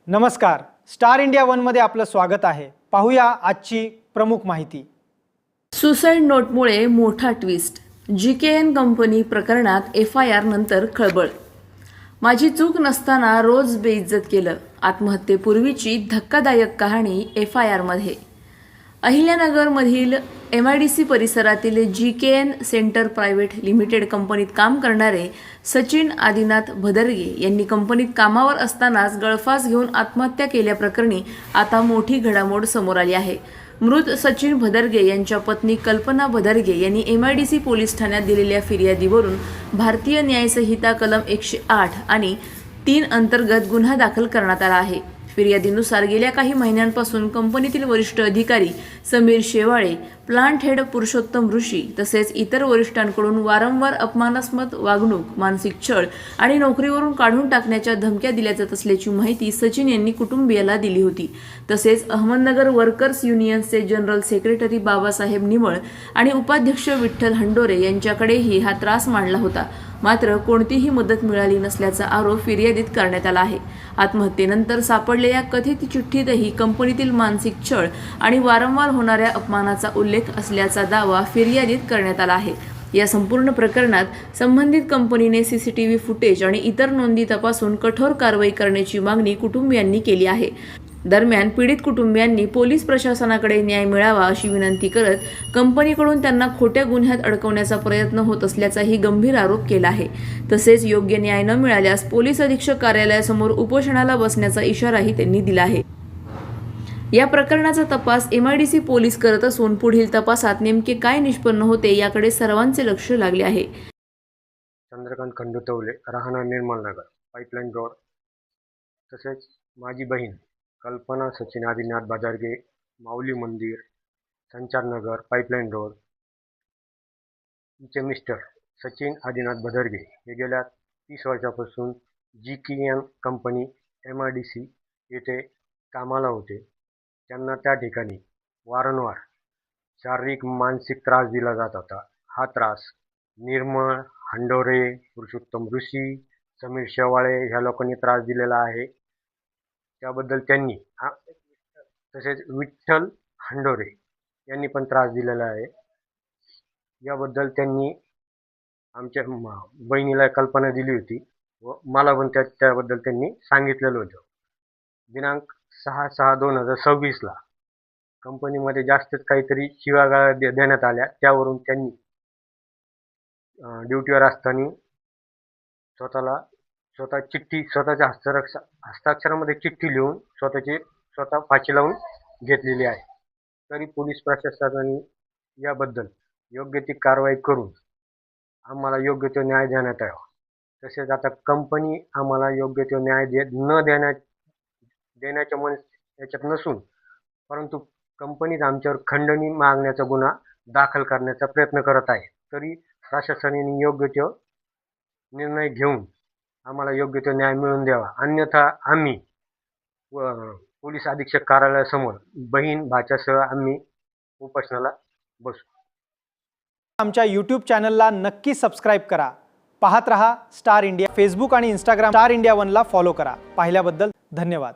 नमस्कार, star India one मध्ये आपलं स्वागत आहे। पाहूया आजची प्रमुख माहिती। सुसाईड नोटमुळे मोठा ट्विस्ट। जीकेएन कंपनी प्रकरणात FIR नंतर खळबळ। माझी चूक नसताना रोज बेइज्जत केलं, आत्महत्येपूर्वीची धक्कादायक कहाणी FIR मध्ये। अहिल्यानगरमधील MIDC परिसरातील जीकेएन सेंटर प्रायव्हेट लिमिटेड कंपनीत काम करणारे सचिन आदिनाथ भदरगे यांनी कंपनीत कामावर असतानाच गळफास घेऊन आत्महत्या केल्याप्रकरणी आता मोठी घडामोड समोर आली आहे। मृत सचिन भदरगे यांच्या पत्नी कल्पना भदरगे यांनी MIDC पोलीस ठाण्यात दिलेल्या फिर्यादीवरून भारतीय न्याय संहिता कलम 108 आणि 3 अंतर्गत गुन्हा दाखल करण्यात आला आहे। फिर्यादीनुसार गेल्या काही महिन्यांपासून कंपनीतील वरिष्ठ अधिकारी समीर शेवाळे, प्लांट हेड पुरुषोत्तम ऋषी तसेच इतर वरिष्ठांकडून वारंवार अपमानास्पद वागणूक, मानसिक छळ आणि नोकरीवरून काढून टाकण्याच्या धमक्या दिल्या जात असल्याची माहिती सचिन यांनी कुटुंबियाला दिली होती। तसेच अहमदनगर वर्कर्स युनियनचे जनरल सेक्रेटरी बाबासाहेब निमळ आणि उपाध्यक्ष विठ्ठल हंडोरे यांच्याकडेही हा त्रास मांडला होता, मात्र कोणतीही मदत मिळाली नसल्याचा आरोप फिर्यादीत करण्यात आला आहे। आत्महत्येनंतर सापडलेल्या कथित चिठ्ठीतही कंपनीतील मानसिक छळ आणि वारंवार होणाऱ्या अपमानाचा उल्लेख असल्याचा दावा फिर्यादीत करण्यात आला आहे। या संपूर्ण प्रकरणात संबंधित कंपनीने CCTV फुटेज आणि इतर नोंदी तपासून कठोर कारवाई करण्याची मागणी कुटुंबियांनी केली आहे। दरम्यान पीडित कुटुंबियांनी पोलीस प्रशासनाकडे न्याय मिळावा अशी विनंती करत कंपनीकडून त्यांना खोट्या गुन्ह्यात अडकवण्याचा प्रयत्न होत असल्याचाही गंभीर आरोप केला आहे। तसेच योग्य न्याय न मिळाल्यास पोलीस अधीक्षक कार्यालयासमोर उपोषणाला बसण्याचा इशाराही त्यांनी दिला आहे। या प्रकरणाचा तपास MIDC पोलीस करत असून पुढील तपासात नेमके काय निष्पन्न होते याकडे सर्वांचे लक्ष लागले आहे। चंद्रकांत खंडुतवले, राहणार निर्मल नगर, पाईपलाईन रोड। तसेच माझी बहीण कल्पना सचिन आदिनाथ भदरगे, माऊली मंदिर, संचारनगर, पाईपलाईन रोड। तिचे मिस्टर सचिन आदिनाथ भदरगे हे गेल्या 30 वर्षापासून जीकेएन कंपनी MIDC येथे कामाला होते। त्यांना त्या ठिकाणी वारंवार शारीरिक मानसिक त्रास दिला जात होता। हा त्रास निर्मळ, हंडोरे, पुरुषोत्तम ऋषी, समीर शेवाळे ह्या लोकांनी त्रास दिलेला आहे। त्याबद्दल त्यांनी तसेच विठ्ठल हंडोरे यांनी पण त्रास दिलेला आहे। याबद्दल त्यांनी आमच्या बहिणीला कल्पना दिली होती व मला पण त्याबद्दल त्यांनी सांगितलेलं होतं। दिनांक 6/6/2026 ला कंपनीमध्ये जास्तच काहीतरी शिव्यागाळ्या देण्यात आल्या। त्यावरून त्यांनी ड्युटीवर असताना स्वतःच्या हस्ताक्षरामध्ये चिठ्ठी लिहून स्वतः फाशी लावून घेतलेली आहे। तरी पोलीस प्रशासनाने याबद्दल योग्य ती कारवाई करून आम्हाला योग्य तो न्याय देण्यात यावा। तसेच आता कंपनी आम्हाला योग्य तो न्याय देण्याच्या याच्यात नसून, परंतु कंपनीत आमच्यावर खंडणी मागण्याचा गुन्हा दाखल करण्याचा प्रयत्न करत आहे। तरी प्रशासनाने योग्य तो निर्णय घेऊन आम्हाला योग्य तो न्याय मिळवून द्यावा, अन्यथा आम्ही पोलीस अधीक्षक कार्यालयासमोर बहीण भाच्यासह आम्ही उपोषणाला बसू। आमच्या YouTube चॅनलला नक्की सबस्क्राइब करा। पाहत रहा स्टार इंडिया। फेसबुक आणि Instagram स्टार इंडिया वन ला फॉलो करा। पाहिल्याबद्दल धन्यवाद।